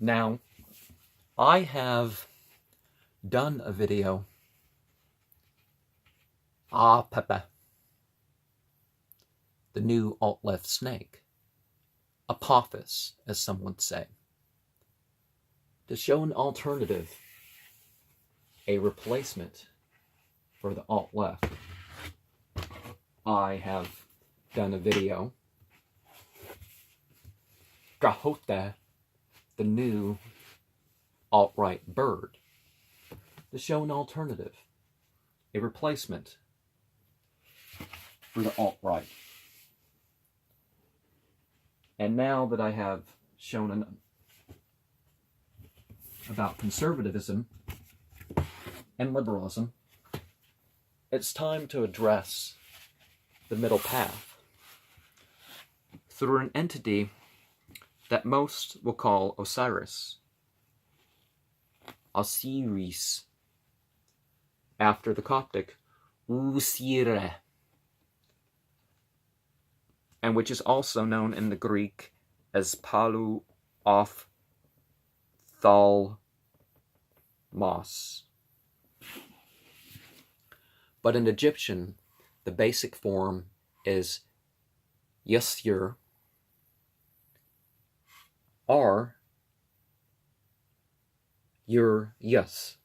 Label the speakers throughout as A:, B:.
A: Now, I have done a video, Pepe, the new alt-left snake, Apophis, as some would say, to show an alternative, a replacement for the alt-left. I have done a video, Gahote, the new alt-right bird, to show an alternative, a replacement for the alt-right. And now that I have shown about conservatism and liberalism, it's time to address the middle path through an entity that most will call Osiris, after the Coptic Osiris, and which is also known in the Greek as Palu Ophthalmos. But in Egyptian, the basic form is Yasir, or Yur Yus.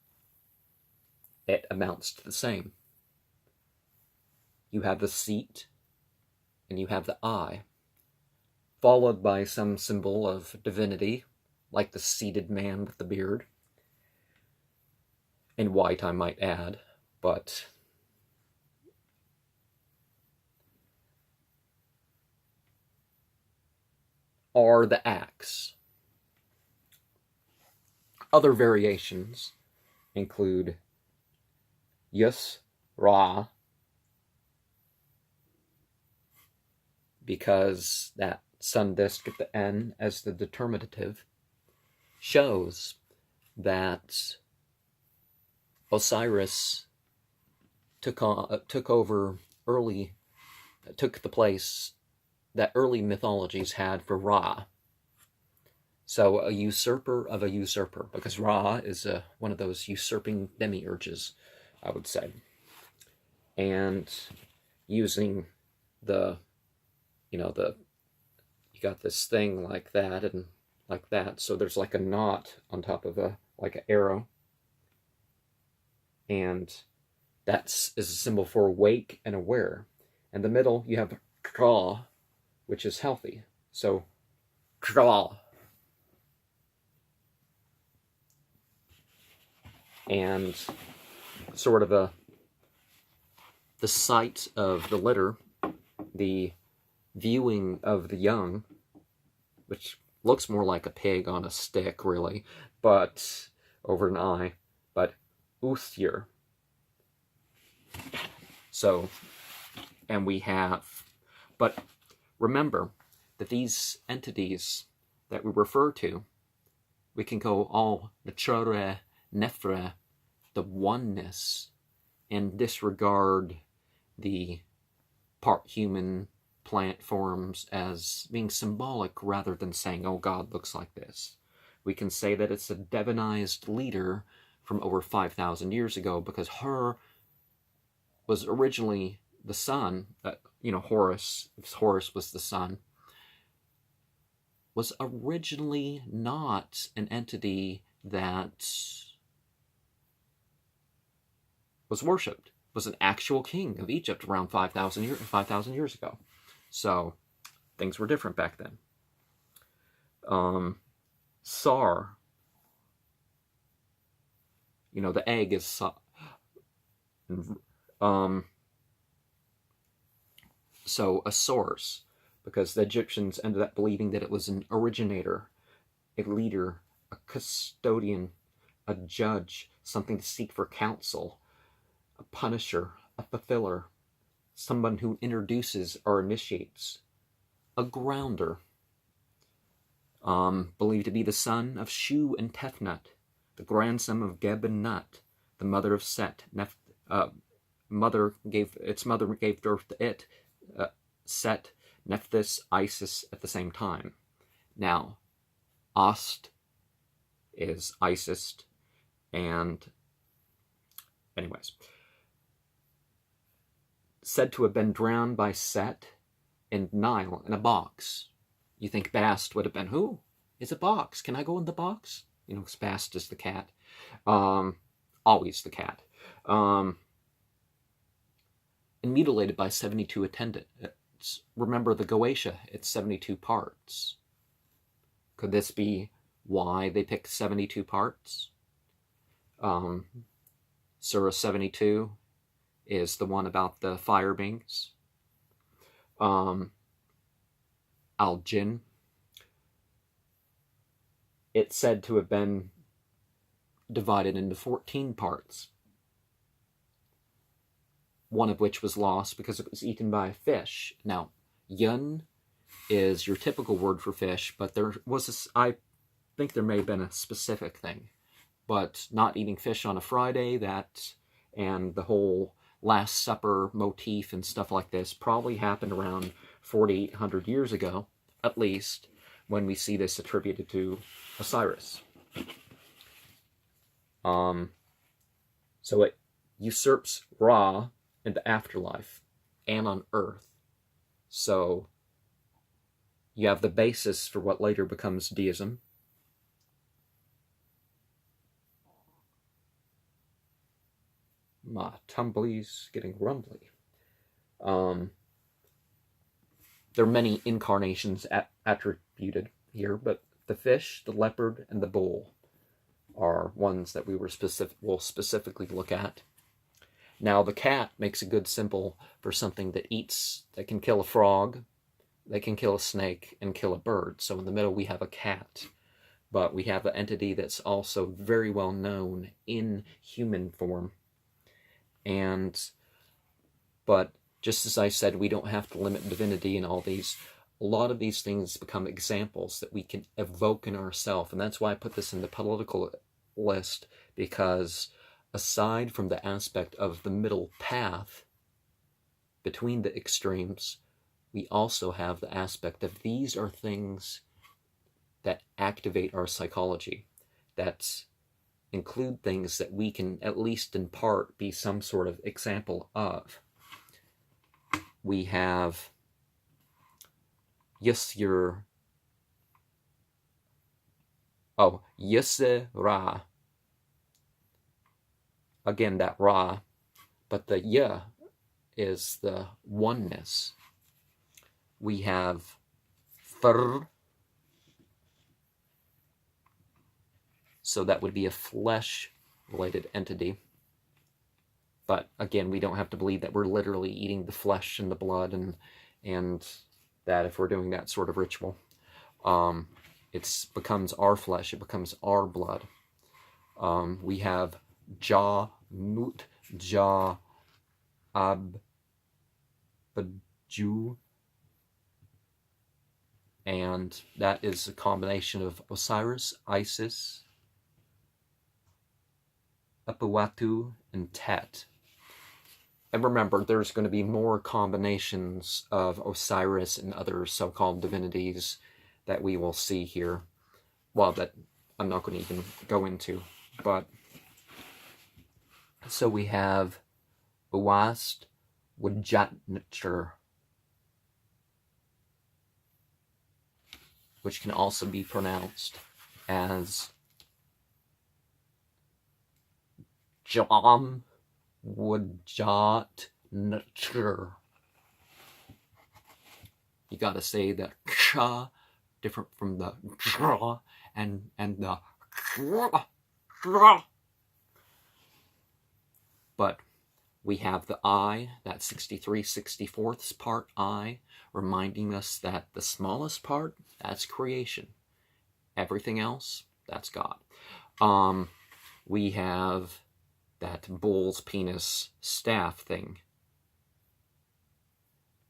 A: It amounts to the same. You have the seat, and you have the eye, followed by some symbol of divinity, like the seated man with the beard. In white, I might add, but are the axe. Other variations include Yus Ra, because that sun disk at the N as the determinative shows that Osiris took the place that early mythologies had for Ra. So a usurper of a usurper, because Ra is one of those usurping demiurges, I would say. And using you got this thing like that and like that, so there's like a knot on top of like an arrow, and that is a symbol for awake and aware. In the middle, you have Kra, which is healthy. So Kra. And sort of the sight of the litter, the viewing of the young, which looks more like a pig on a stick, really, but over an eye, but Uthir. So, and we have, but remember that these entities that we refer to, we can go all Nachore, Nefre, the oneness, and disregard the part human plant forms as being symbolic rather than saying, oh, God looks like this. We can say that it's a divinized leader from over 5,000 years ago, because Her was originally the sun, Horus, if Horus was the sun, was originally not an entity that was worshipped, was an actual king of Egypt around 5,000 years ago. So things were different back then. Sar, the egg is Sar. So a source, because the Egyptians ended up believing that it was an originator, a leader, a custodian, a judge, something to seek for counsel, a punisher, a fulfiller, someone who introduces or initiates, a grounder, believed to be the son of Shu and Tefnut, the grandson of Geb and Nut, the mother of Set. Its mother gave birth to it, Set, Nephthys, Isis at the same time. Now, Ost, is Isis. And anyways, said to have been drowned by Set in Nile in a box. You think Bast would have been, who? It's a box. Can I go in the box? You know, because Bast is the cat. Always the cat. And mutilated by 72 attendants. Remember the Goetia, it's 72 parts. Could this be why they picked 72 parts? Surah 72 is the one about the fire beings. Al-Jinn, it's said to have been divided into 14 parts, one of which was lost because it was eaten by a fish. Now, yun is your typical word for fish, but there was I think there may have been a specific thing. But not eating fish on a Friday, and the whole Last Supper motif and stuff like this probably happened around 4,800 years ago, at least, when we see this attributed to Osiris. So it usurps Ra in the afterlife and on Earth. So you have the basis for what later becomes deism. My tumbly's getting rumbly. There are many incarnations attributed here, but the fish, the leopard, and the bull are ones that we will specifically look at. Now, the cat makes a good symbol for something that can kill a frog, that can kill a snake, and kill a bird. So in the middle we have a cat. But we have an entity that's also very well known in human form. But just as I said, we don't have to limit divinity in all these. A lot of these things become examples that we can evoke in ourselves. And that's why I put this in the political list, because aside from the aspect of the middle path between the extremes, we also have the aspect of these are things that activate our psychology, that include things that we can, at least in part, be some sort of example of. We have Yisra. Again, that Ra, but the Ya is the oneness. We have Fr, so that would be a flesh-related entity. But again, we don't have to believe that we're literally eating the flesh and the blood, and that if we're doing that sort of ritual. It becomes our flesh, it becomes our blood. We have Ja, Nut, Ja, Ab, Baju, and that is a combination of Osiris, Isis, Apawatu, and Tet. And remember, there's going to be more combinations of Osiris and other so-called divinities that we will see here. Well, that I'm not going to even go into. But so we have Uwast Wajatnatur, which can also be pronounced as Jam Wajatnatur. You gotta say the cha different from the dra and the dra. But we have the I, that 63/64 part I, reminding us that the smallest part, that's creation. Everything else, that's God. We have that bull's penis staff thing,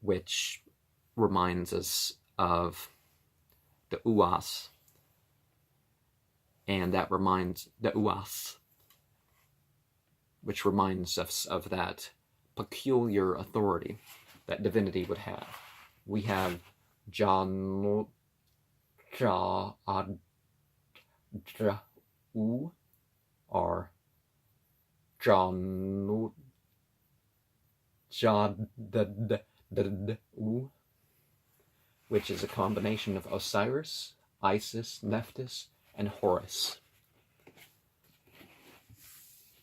A: which reminds us of the Uas. And that reminds the Uas, which reminds us of that peculiar authority that divinity would have. We have Jan Ja Adra U are Janut Jadadadu, which is a combination of Osiris, Isis, Nephthys, and Horus.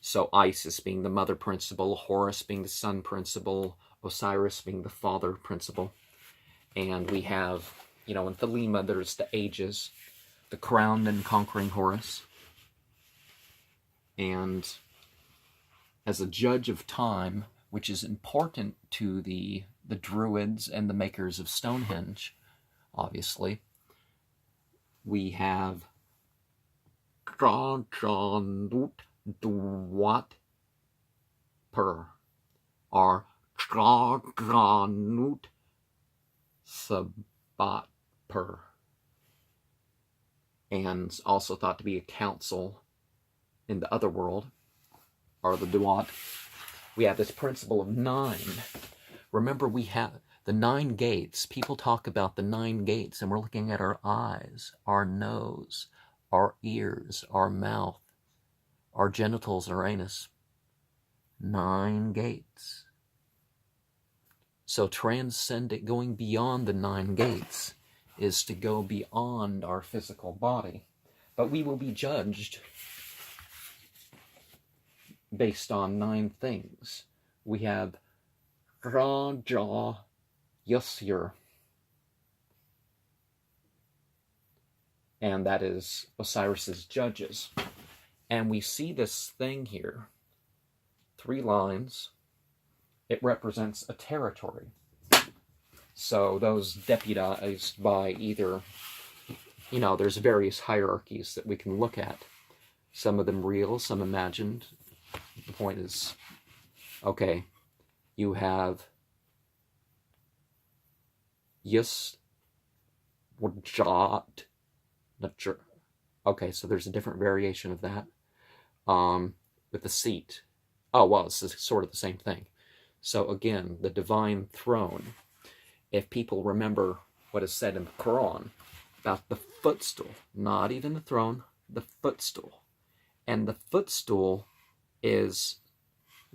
A: So Isis being the mother principle, Horus being the son principle, Osiris being the father principle. And we have, in Thelema, there's the ages, the crowned and conquering Horus. And as a judge of time, which is important to the Druids and the makers of Stonehenge, obviously, we have Duat Per, or Granut Sabat Per, and also thought to be a council in the other world, or the Duat. We have this principle of 9. Remember, we have the 9 gates. People talk about the 9 gates, and we're looking at our eyes, our nose, our ears, our mouth, our genitals, our anus. 9 gates. So transcendent, going beyond the 9 gates, is to go beyond our physical body. But we will be judged based on 9 things. We have Raja Yusir, and that is Osiris's judges. And we see this thing here, 3 lines. It represents a territory. So those deputized by either, there's various hierarchies that we can look at. Some of them real, some imagined. The point is, okay, you have Yus Wajat. Not sure. Okay, so there's a different variation of that. With the seat. Oh, well, it's sort of the same thing. So again, the divine throne. If people remember what is said in the Quran about the footstool, not even the throne, the footstool. And the footstool is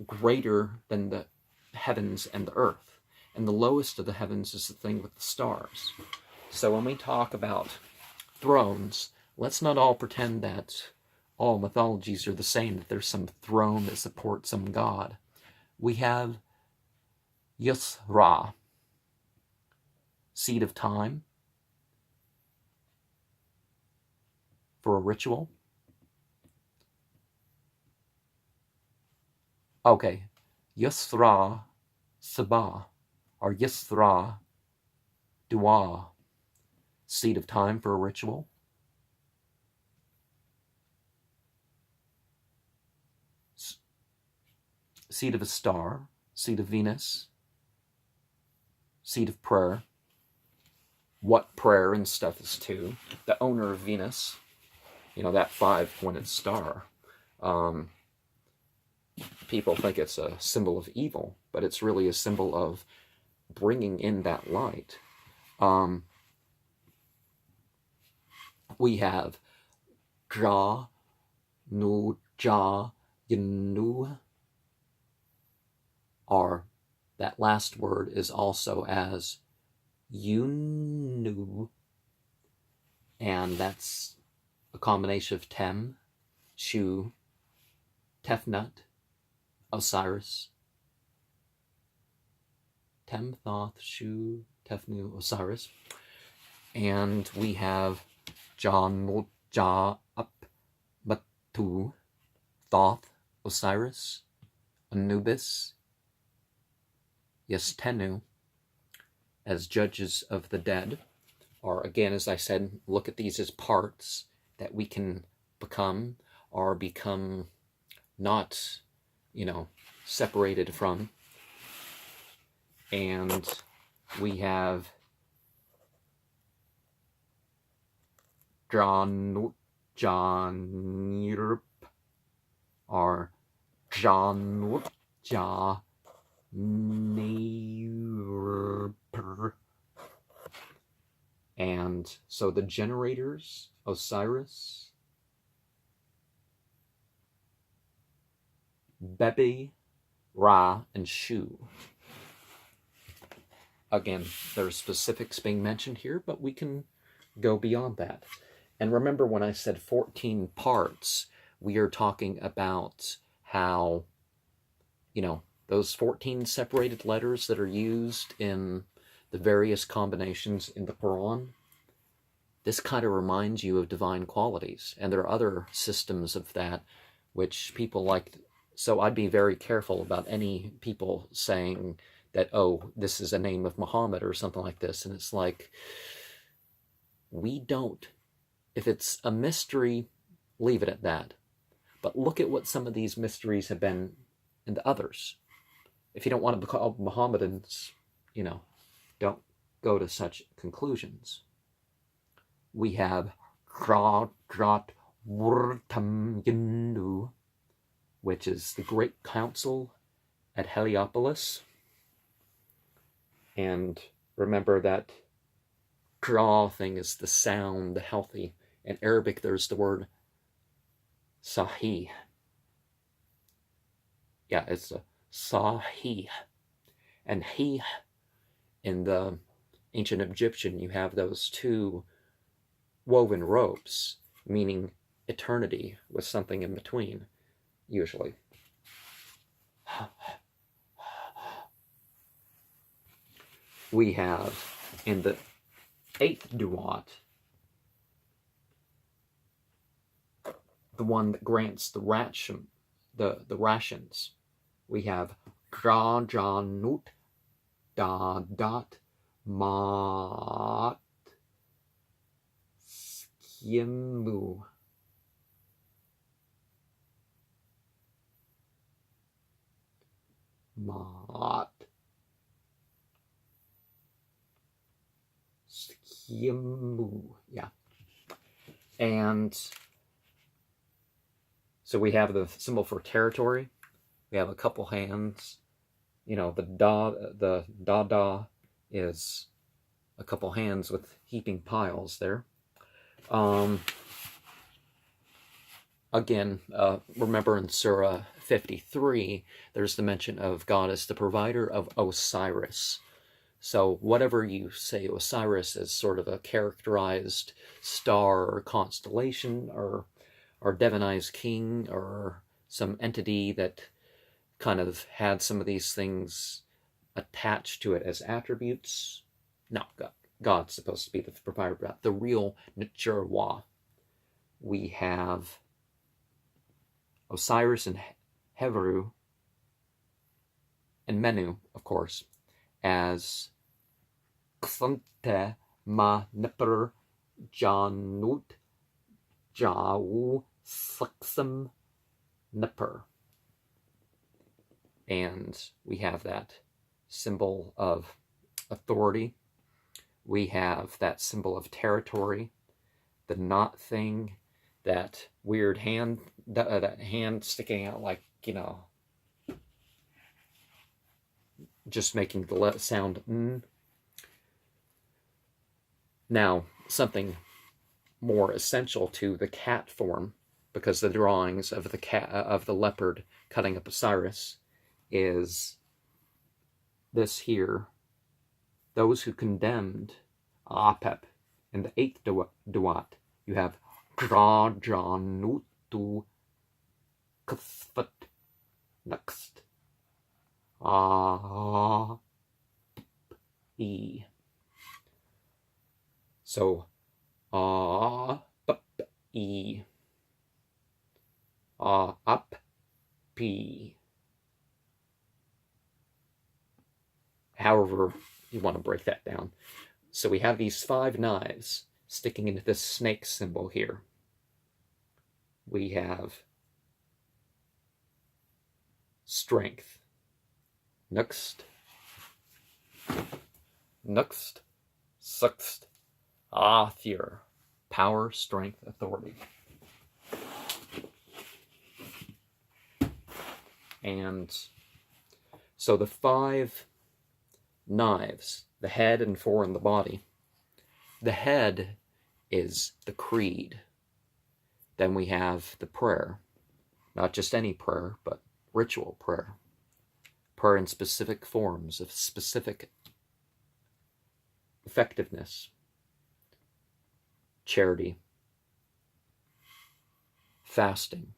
A: greater than the heavens and the earth. And the lowest of the heavens is the thing with the stars. So when we talk about thrones, let's not all pretend that all mythologies are the same, that there's some throne that supports some god. We have Yusra, seed of time, for a ritual. Okay, Yusra Sabah, or Yusra Dua, seed of time for a ritual. Seed of a star, seed of Venus, seed of prayer. What prayer and stuff is to. The owner of Venus, that 5-pointed star. People think it's a symbol of evil, but it's really a symbol of bringing in that light. We have Ja, Nu, Ja, Yanu, or that last word is also as Yunu, and that's a combination of Tem, Shu, Tefnut, Osiris. Tem, Thoth, Shu, Tefnu, Osiris. And we have John, Ja, Up, Batu, Thoth, Osiris, Anubis, Yestenu, as judges of the dead. Or again, as I said, look at these as parts that we can become, or become not, separated from. And we have John Yurp, or John Ja Neurper. And so the generators, Osiris, Bebi, Ra, and Shu. Again, there's specifics being mentioned here, but we can go beyond that. And remember when I said 14 parts, we are talking about how, you know, those 14 separated letters that are used in the various combinations in the Quran, this kind of reminds you of divine qualities. And there are other systems of that which people like. So I'd be very careful about any people saying that, oh, this is a name of Muhammad or something like this. And it's like, we don't. If it's a mystery, leave it at that. But look at what some of these mysteries have been in the others. If you don't want to be called Mohammedans, you know, don't go to such conclusions. We have Krat Wurtam Yindu, which is the Great Council at Heliopolis. And remember that Kra thing is the sound, the healthy. In Arabic, there's the word Sahih. Yeah, it's a Sahih. And He, in the ancient Egyptian, you have those two woven ropes, meaning eternity with something in between, usually. We have, in the 8th duat, the one that grants the rations, we have Grajanut Dadat Mat Skimu. Mat Skimu. Yeah. And so we have the symbol for territory. We have a couple hands. You know, the da is a couple hands with heaping piles there. Again, remember in Surah 53, there's the mention of God as the provider of Osiris. So whatever you say Osiris is sort of a characterized star or constellation or divinized king or some entity that kind of had some of these things attached to it as attributes. No, God's supposed to be the provider of that. The real Nchirwa. We have Osiris and Heveru and Menu, of course, as Ksante Ma Nipper Janut Jau Suksum Nipper. And we have that symbol of authority. We have that symbol of territory, the knot thing, that weird hand, that hand sticking out like, you know, just making the sound mm. Now, something more essential to the cat form, because the drawings of the cat, of the leopard cutting up Osiris, is this here. Those who condemned Apep in the 8th duat, you have Grajanutu Ksfat next. E. So E. Up P. However you want to break that down. So we have these 5 knives sticking into this snake symbol here. We have strength. Next. Suxt. Athir. Power, strength, authority. And so the 5 knives, the head and 4 in the body. The head is the creed. Then we have the prayer. Not just any prayer, but ritual prayer. Prayer in specific forms of specific effectiveness, charity, fasting,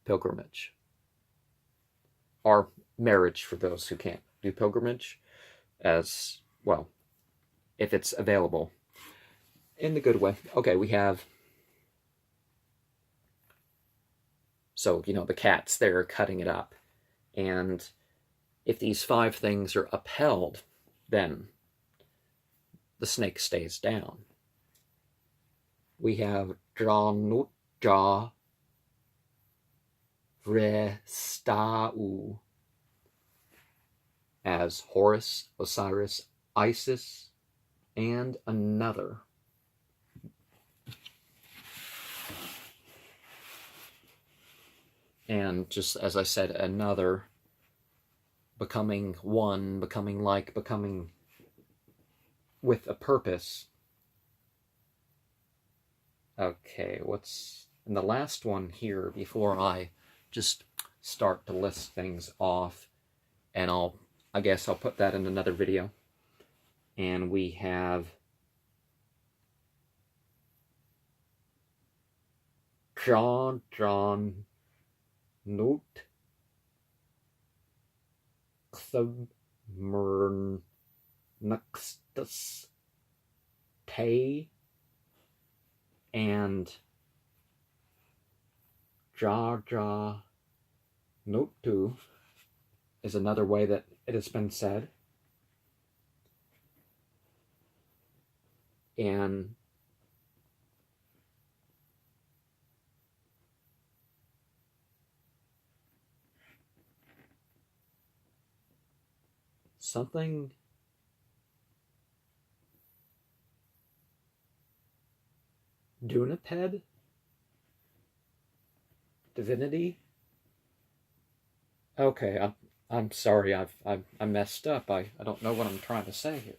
A: pilgrimage, or marriage for those who can't do pilgrimage, as well, if it's available in the good way. Okay, we have, so, you know, the cats there cutting it up. And if these 5 things are upheld, then the snake stays down. We have Dranut Ja Vrestau as Horus, Osiris, Isis, and another. And just as I said, another, becoming one, becoming like, becoming with a purpose. Okay, what's in the last one here before I just start to list things off, and I guess I'll put that in another video. And we have John Nut Xamernextus Te and Jaja Notu is another way that it has been said. And something Duniped? Divinity? Okay, I'm sorry, I messed up. I don't know what I'm trying to say here.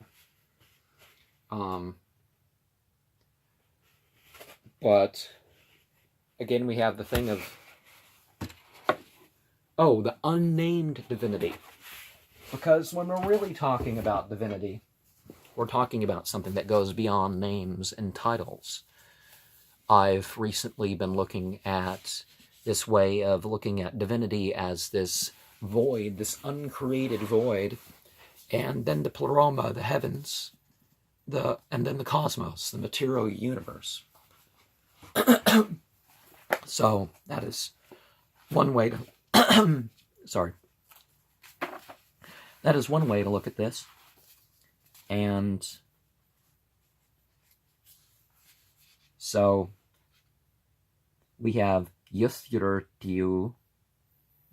A: But again, we have the thing of, oh, the unnamed divinity. Because when we're really talking about divinity, we're talking about something that goes beyond names and titles. I've recently been looking at this way of looking at divinity as this void, this uncreated void, and then the pleroma, the heavens, and then the cosmos, the material universe. So that is one way to sorry. That is one way to look at this. And so we have Yuthyrtiu,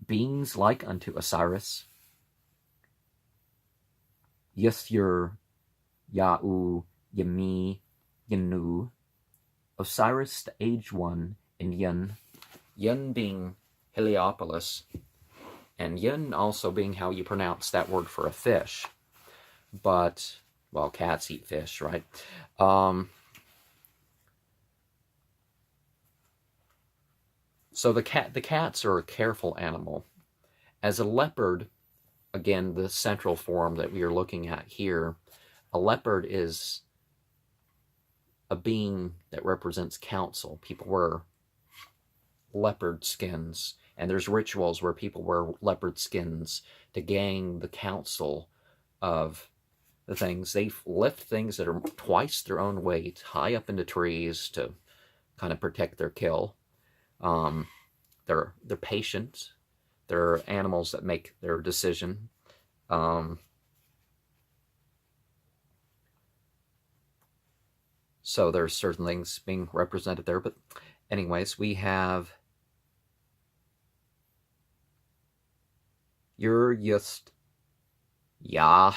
A: beings like unto Osiris, Yuthyr Ya'u Yami Yanu, Osiris the Aged One, and Yun being Heliopolis, and Yun also being how you pronounce that word for a fish. But, well, cats eat fish, right? So the cats are a careful animal. As a leopard, again, the central form that we are looking at here, a leopard is a being that represents counsel. People wear leopard skins, and there's rituals where people wear leopard skins to gain the counsel of the things. They lift things that are twice their own weight high up into trees to kind of protect their kill. They're patient. They're animals that make their decision. So there's certain things being represented there. But anyways, we have You're just Yah.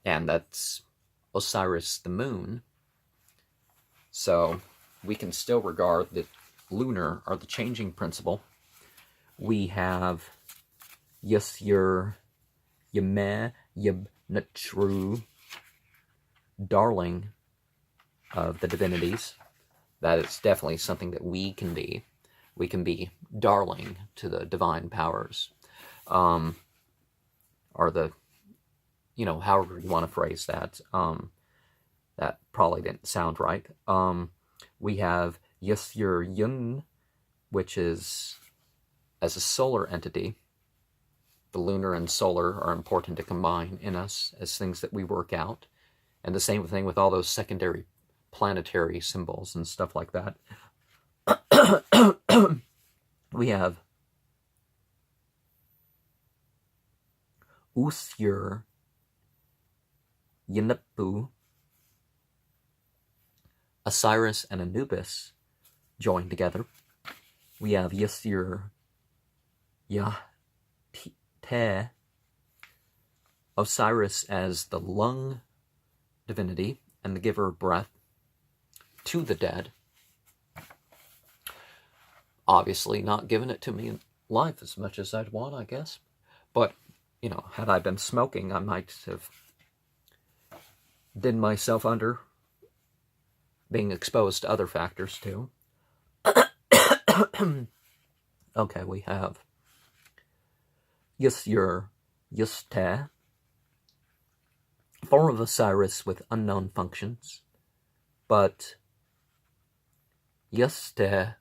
A: And that's Osiris the moon. So we can still regard the lunar or the changing principle. We have Yuthur Yameh Yib Natru, darling of the divinities. That is definitely something that we can be. We can be darling to the divine powers. Or the, however you want to phrase that. That probably didn't sound right. We have Yusur Yun, which is as a solar entity. The lunar and solar are important to combine in us as things that we work out. And the same thing with all those secondary planetary symbols and stuff like that. We have Usur Yinipu, Osiris and Anubis joined together. We have Yusur Yah Te, Osiris as the lung divinity and the giver of breath to the dead. Obviously not giving it to me in life as much as I'd want, I guess. But, had I been smoking, I might have did myself under being exposed to other factors too. Okay, we have Yusur Yuste, form of Osiris with unknown functions, but Yuste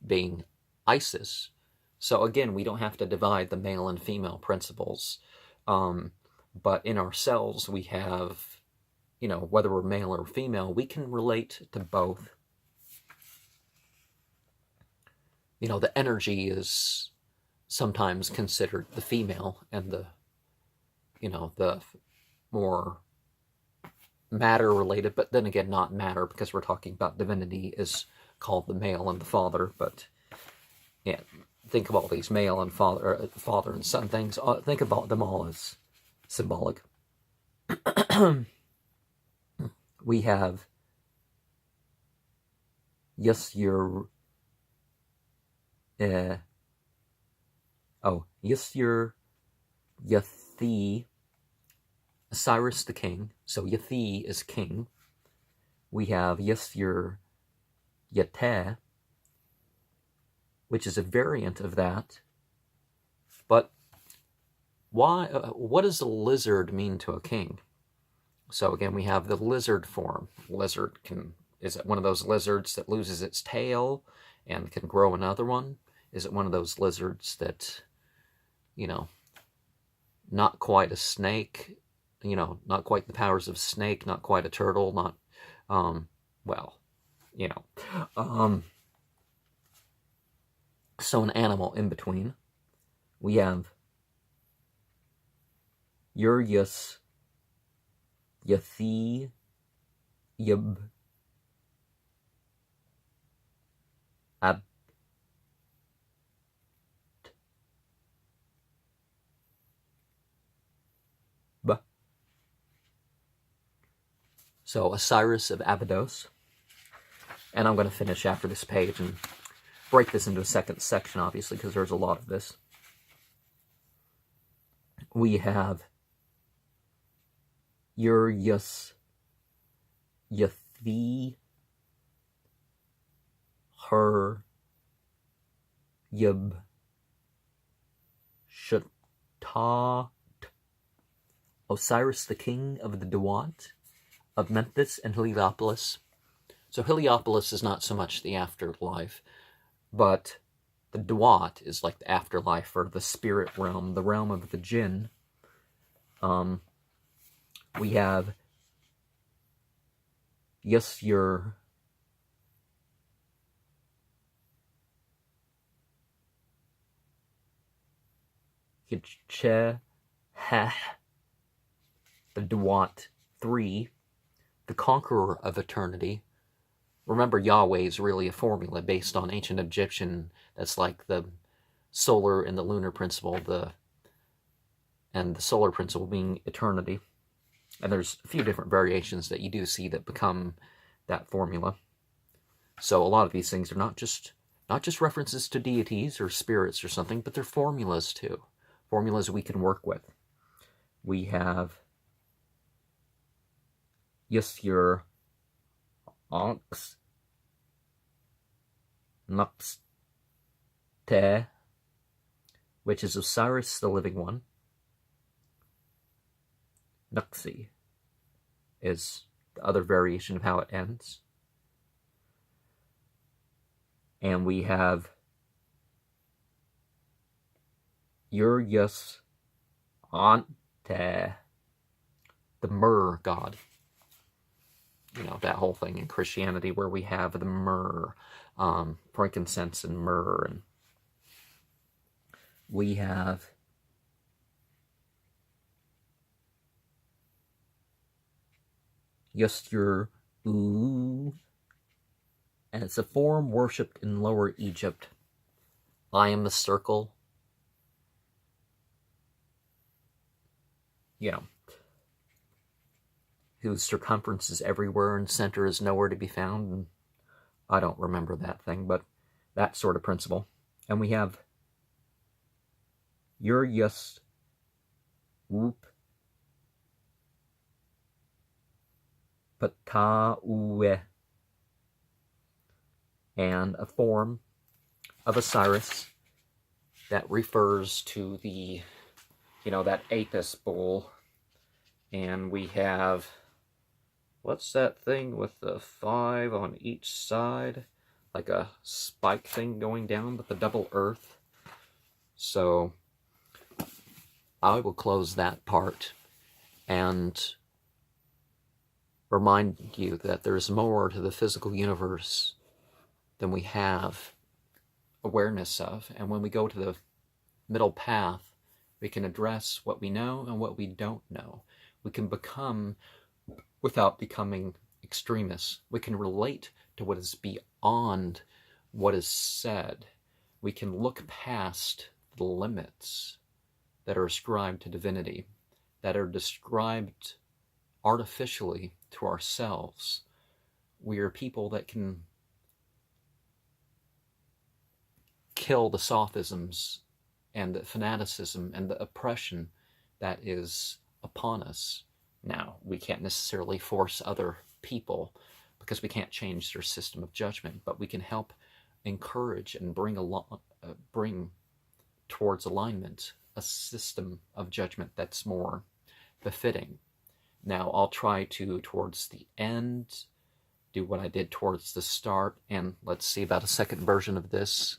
A: being Isis. So again, we don't have to divide the male and female principles, but in ourselves we have, whether we're male or female, we can relate to both. The energy is sometimes considered the female, and the more matter-related, but then again, not matter, because we're talking about divinity, is called the male and the father. But yeah, think of all these male and father and son things. Think about them all as symbolic. We have Yusur Yathi, Osiris the king. So Yathi is king. We have Yusur Yate, which is a variant of that. But why? What does a lizard mean to a king? So again, we have the lizard form. Lizard is it one of those lizards that loses its tail and can grow another one? Is it one of those lizards that, not quite a snake, not quite the powers of snake, not quite a turtle, not, so an animal in between. We have Urius Yathi Yib Ab So Osiris of Abydos. And I'm going to finish after this page and break this into a second section, obviously, because there's a lot of this. We have Urius Yathi Her Yib Shatat, Osiris the king of the Duat, of Memphis and Heliopolis. So Heliopolis is not so much the afterlife, but the Duat is like the afterlife, or the spirit realm, the realm of the jinn. We have Yusur Yitche Heh, the Duat 3, the conqueror of eternity. Remember, Yahweh is really a formula based on ancient Egyptian. That's like the solar and the lunar principle, and the solar principle being eternity. And there's a few different variations that you do see that become that formula. So a lot of these things are not just references to deities or spirits or something, but they're formulas too. Formulas we can work with. We have Yusur Onks Nux Te, which is Osiris, the living one. Nuxi is the other variation of how it ends. And we have Urius Ante, the myrrh god. You know, that whole thing in Christianity where we have the myrrh, frankincense and myrrh. And we have Yustur U, and it's a form worshipped in Lower Egypt. I am the circle. You know, whose circumference is everywhere and center is nowhere to be found. And I don't remember that thing, but that sort of principle. And we have Urius Whoop Patauwe, and a form of Osiris that refers to the, you know, that Apis bull. And we have, what's that thing with the 5 on each side? Like a spike thing going down with the double earth. So I will close that part and remind you that there's more to the physical universe than we have awareness of. And when we go to the middle path, we can address what we know and what we don't know. We can become, without becoming extremists, we can relate to what is beyond what is said. We can look past the limits that are ascribed to divinity, that are described artificially to ourselves. We are people that can kill the sophisms and the fanaticism and the oppression that is upon us. Now, we can't necessarily force other people because we can't change their system of judgment, but we can help encourage and bring towards alignment a system of judgment that's more befitting. Now, I'll try to, towards the end, do what I did towards the start, and let's see about a second version of this